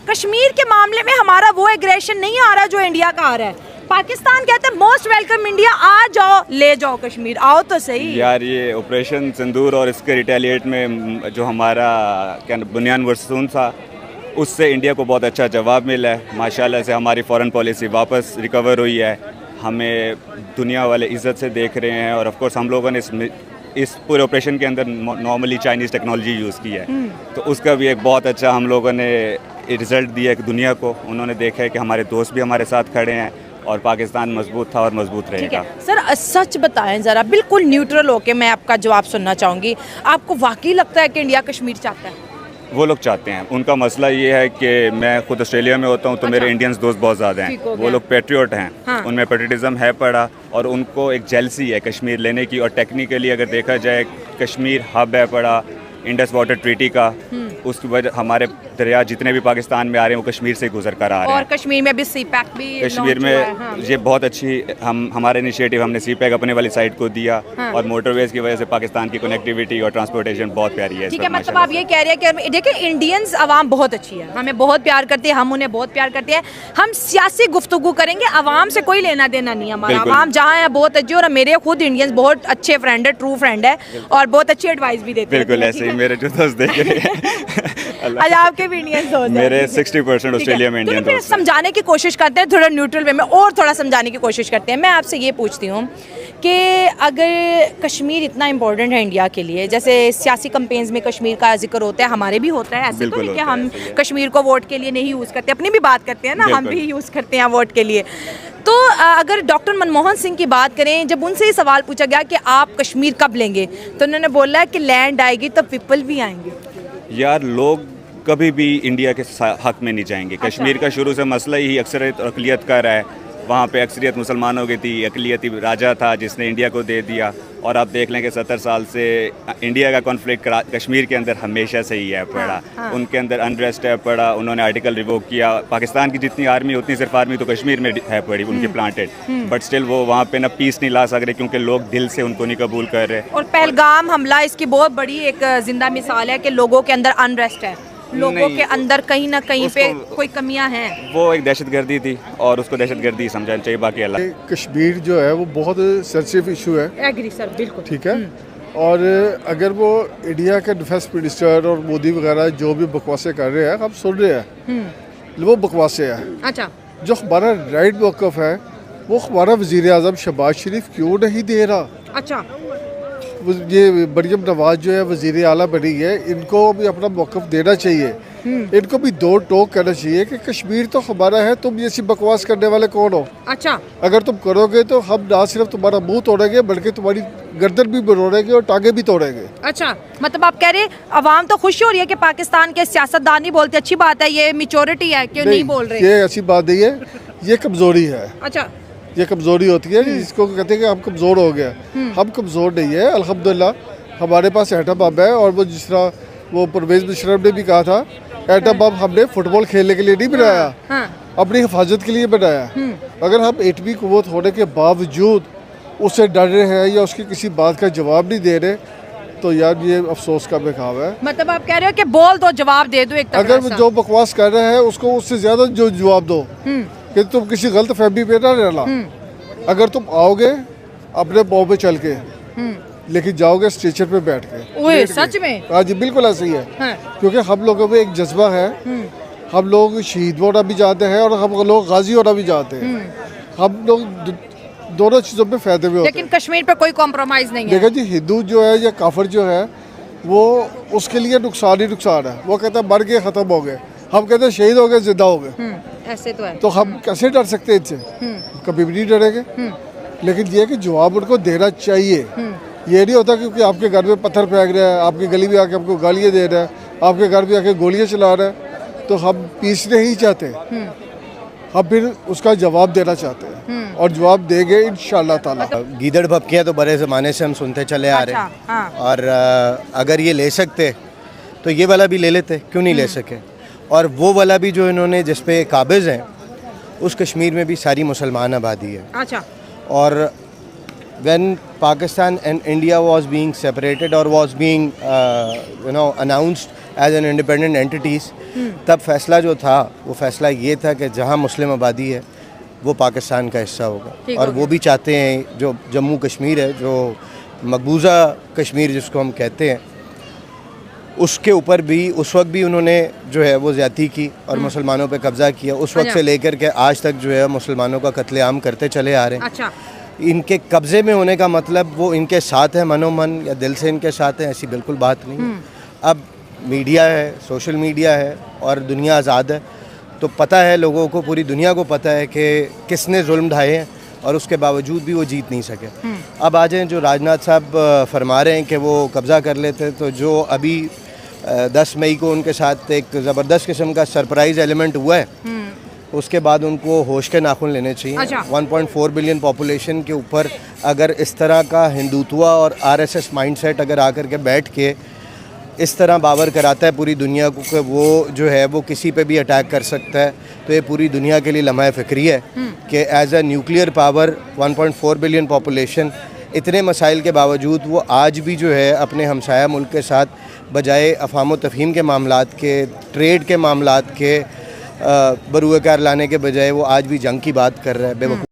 कश्मीर के मामले में हमारा वो एग्रेशन नहीं आ रहा जो इंडिया का आ रहा है। पाकिस्तान कहते हैं मोस्ट वेलकम इंडिया, आ जाओ ले जाओ कश्मीर, आओ तो सही। यार ये ऑपरेशन सिंदूर और इसके रिटेलिएट में जो हमारा क्या बुनियान वर्सून था, उससे इंडिया को बहुत अच्छा जवाब मिला है। माशाल्लाह से हमारी फॉरेन पॉलिसी वापस रिकवर हुई है, हमें दुनिया वाले इज़्ज़त से देख रहे हैं। और ऑफ कोर्स हम लोगों ने इस पूरे ऑपरेशन के अंदर नॉर्मली चाइनीज़ टेक्नोलॉजी यूज़ की है, तो उसका भी एक बहुत अच्छा हम लोगों ने रिज़ल्ट दिया है दुनिया को। उन्होंने देखा है कि हमारे दोस्त भी हमारे साथ खड़े हैं और पाकिस्तान मजबूत था और मजबूत रहेगा। सर सच बताएं ज़रा, बिल्कुल न्यूट्रल होके मैं आपका जवाब सुनना चाहूँगी, आपको वाकई लगता है कि इंडिया कश्मीर चाहता है? वो लोग चाहते हैं, उनका मसला ये है कि मैं खुद ऑस्ट्रेलिया में होता हूँ तो मेरे इंडियंस दोस्त बहुत ज़्यादा हैं, वो लोग पेट्रियोट हैं। हाँ। उनमें पेट्रियटिज़म है पड़ा और उनको एक जेलसी है कश्मीर लेने की। और टेक्निकली अगर देखा जाए कश्मीर हब है पड़ा इंडस वाटर ट्रीटी का, उसकी वजह हमारे दरिया जितने भी पाकिस्तान में आ रहे हैं वो कश्मीर से गुजर कर आ रहे हैं। और कश्मीर में भी सीपैक भी कश्मीर में हाँ। ये बहुत अच्छी हमारे इनिशिएटिव, हमने सीपैक अपने वाली साइड को दिया। हाँ। और मोटरवेज की वजह से पाकिस्तान की कनेक्टिविटी और ट्रांसपोर्टेशन बहुत प्यारी है। ठीक है, मतलब आप ये कह रहे हैं कि देखिए इंडियंस आवाम बहुत अच्छी है, हमें बहुत प्यार करती है, हम उन्हें बहुत प्यार करते हैं। हम सियासी गुफ्तगू करेंगे, आवाम से कोई लेना देना नहीं हमारा। आवाम जहाँ है बहुत अच्छी, और मेरे खुद इंडियंस बहुत अच्छे फ्रेंड है, ट्रू फ्रेंड है, और बहुत अच्छी एडवाइस भी देते हैं। बिल्कुल ऐसे ही मेरे जो दोस्त देखे आज आपके भी इंडियन दोस्त मेरे 60% ऑस्ट्रेलिया में इंडियन दोस्त समझाने की कोशिश करते हैं थोड़ा न्यूट्रल वे में, और थोड़ा समझाने की कोशिश करते हैं। मैं आपसे ये पूछती हूँ कि अगर कश्मीर इतना इम्पोर्टेंट है इंडिया के लिए, जैसे सियासी कैंपेन्स में कश्मीर का जिक्र होता है, हमारे भी होता है, ऐसे तो नहीं कि हम कश्मीर को वोट के लिए नहीं यूज़ करते, अपनी भी बात करते हैं ना, हम भी यूज़ करते हैं वोट के लिए। तो अगर डॉक्टर मनमोहन सिंह की बात करें, जब उनसे ये सवाल पूछा गया कि आप कश्मीर कब लेंगे, तो उन्होंने बोला कि लैंड आएगी तो पीपल भी आएंगे। यार लोग कभी भी इंडिया के हक में नहीं जाएंगे। अच्छा। कश्मीर का शुरू से मसला ही अक्सरियत और अकलियत का रहा है। वहाँ पे अक्सरियत मुसलमानों की थी, अकलियती राजा था जिसने इंडिया को दे दिया। और आप देख लें कि 70 साल से इंडिया का कॉन्फ्लिक्ट कश्मीर के अंदर हमेशा से ही है पड़ा। हाँ। उनके अंदर अनरेस्ट है पड़ा, उन्होंने आर्टिकल रिवोक किया। पाकिस्तान की जितनी आर्मी उतनी सिर्फ आर्मी तो कश्मीर में है पड़ी उनकी प्लांटेड, बट स्टिल वो वहाँ पे ना पीस नहीं ला सक रहे क्योंकि लोग दिल से उनको नहीं कबूल कर रहे। और पहलगाम हमला इसकी बहुत बड़ी एक जिंदा मिसाल है कि लोगों के अंदर अनरेस्ट है, लोगों के अंदर कहीं ना कहीं पे कोई कमियां हैं। वो एक दहशतगर्दी थी और उसको दहशतगर्दी समझाना चाहिए, बाकी अल्लाह। कश्मीर जो है वो बहुत सेंसिटिव इशू है। एग्री सर, बिल्कुल ठीक है। और अगर वो इंडिया के डिफेंस मिनिस्टर और मोदी वगैरह जो भी बकवासें कर रहे हैं, हम सुन रहे हैं, वो बकवासें हैं। अच्छा, जो हमारा राइट मौक़िफ़ है वो हमारा वज़ीर आज़म शहबाज शरीफ क्यों नहीं दे रहा? अच्छा, ये मरियम नवाज जो है वज़ीर आला बनी है, इनको भी अपना मौक़िफ़ देना चाहिए। इनको भी दो टोक करना चाहिए कि कश्मीर तो हमारा है, तुम जैसी बकवास करने वाले कौन हो? अच्छा, अगर तुम करोगे तो हम ना सिर्फ तुम्हारा मुंह तोड़ेंगे बल्कि तुम्हारी गर्दन भी बरोड़ेंगे और टांगे भी तोड़ेंगे। अच्छा, मतलब आप कह रहे अवाम तो खुश हो रही है कि पाकिस्तान के सियासतदान नहीं बोलते, अच्छी बात है, ये मेच्योरिटी है, क्यों नहीं बोल रहे? ये ऐसी बात नहीं है, ये कमज़ोरी है। अच्छा, ये कमज़ोरी होती है, जिसको कहते हैं कि हम कमज़ोर हो गए। हम कमज़ोर नहीं है, अल्हम्दुलिल्लाह हमारे पास एटम बम है। और वो जिस तरह वो परवेज़ मुशर्रफ ने भी कहा था, एटम बम हमने फुटबॉल खेलने के लिए नहीं बनाया, अपनी हिफाजत के लिए बनाया। अगर हम एटमी क़ुव्वत होने के बावजूद उससे डर रहे हैं या उसकी किसी बात का जवाब नहीं दे रहे, तो यार ये अफसोस का बेखाब है। मतलब आप कह रहे हो कि बोल दो, जवाब दे दो एक अगर वो जो बकवास कर रहे हैं उसको उससे ज़्यादा जो जवाब दो कि तुम किसी गलत फहमी पे ना रहना। अगर तुम आओगे अपने पाँव पे चल के, लेकिन जाओगे स्ट्रेचर पे बैठ के। ओए सच में? हाँ जी, बिल्कुल ऐसे ही है। हाँ। क्योंकि हम लोगों में एक जज्बा है, हम लोग शहीद होना भी चाहते हैं और हम लोग गाजी होना भी चाहते हैं। हम लोग दोनों चीज़ों पे फायदे में होते हैं। लेकिन कश्मीर पे कोई कॉम्प्रोमाइज़ नहीं है। देखो जी, हिंदू जो है या काफिर जो है वो उसके लिए नुकसान ही नुकसान है। वो कहता है मर गए ख़त्म हो गए, हम कहते हैं शहीद हो गए जिंदा हो गए। ऐसे तो है। तो हम कैसे डर सकते हैं इनसे? कभी भी नहीं डरेंगे। लेकिन ये कि जवाब उनको देना चाहिए। ये नहीं होता क्योंकि आपके घर में पत्थर फेंक रहे हैं, आपकी गली में आके आपको गालियाँ दे रहे हैं, आपके घर में आके गोलियाँ चला रहे हैं, तो हम पीस नहीं चाहते, हम फिर उसका जवाब देना चाहते हैं और जवाब देंगे इंशाअल्लाह ताला। गीदड़ भपकियाँ तो बड़े ज़माने से हम सुनते चले आ रहे हैं। हाँ। और अगर ये ले सकते तो ये वाला भी ले लेते, क्यों नहीं ले सके? और वो वाला भी जो इन्होंने जिस पे काबिज़ हैं, उस कश्मीर में भी सारी मुसलमान आबादी है। अच्छा। और when Pakistan and India was being separated or was being announced as an independent entities, तब फैसला जो था वो फैसला ये था कि जहाँ मुस्लिम आबादी है वो पाकिस्तान का हिस्सा होगा। और वो भी चाहते हैं जो जम्मू कश्मीर है, जो मकबूजा कश्मीर जिसको हम कहते हैं, उसके ऊपर भी उस वक्त भी उन्होंने जो है वो ज़्यादती की और मुसलमानों पे कब्ज़ा किया। उस वक्त से लेकर के आज तक जो है मुसलमानों का कत्लेआम करते चले आ रहे हैं। अच्छा, इनके कब्ज़े में होने का मतलब वो इनके साथ है मनोमन या दिल से इनके साथ है, ऐसी बिल्कुल बात नहीं है। अब मीडिया है, सोशल मीडिया है और दुनिया आज़ाद है, तो पता है लोगों को, पूरी दुनिया को पता है कि किसने जुल्म ढाए हैं और उसके बावजूद भी वो जीत नहीं सके। अब आ जाएँ, जो राजनाथ साहब फरमा रहे हैं कि वो कब्ज़ा कर लेते, तो जो अभी 10 मई को उनके साथ एक ज़बरदस्त किस्म का सरप्राइज़ एलिमेंट हुआ है, उसके बाद उनको होश के नाखून लेने चाहिए। अच्छा। 1.4 बिलियन पॉपुलेशन के ऊपर अगर इस तरह का हिंदुत्व और आरएसएस माइंडसेट अगर आकर के बैठ के इस तरह बावर कराता है पूरी दुनिया को कि वो जो है वो किसी पे भी अटैक कर सकता है, तो ये पूरी दुनिया के लिए लम्हा फ़िक्री है कि as a nuclear power 1.4 billion population, इतने मसाइल के बावजूद वो आज भी जो है अपने हमसाया मुल्क के साथ बजाय अफ़ाम व तफ़हीम के मामलात के, ट्रेड के मामलात के बरूए कार लाने के बजाय वो आज भी जंग की बात कर रहा है। बेवकूफ़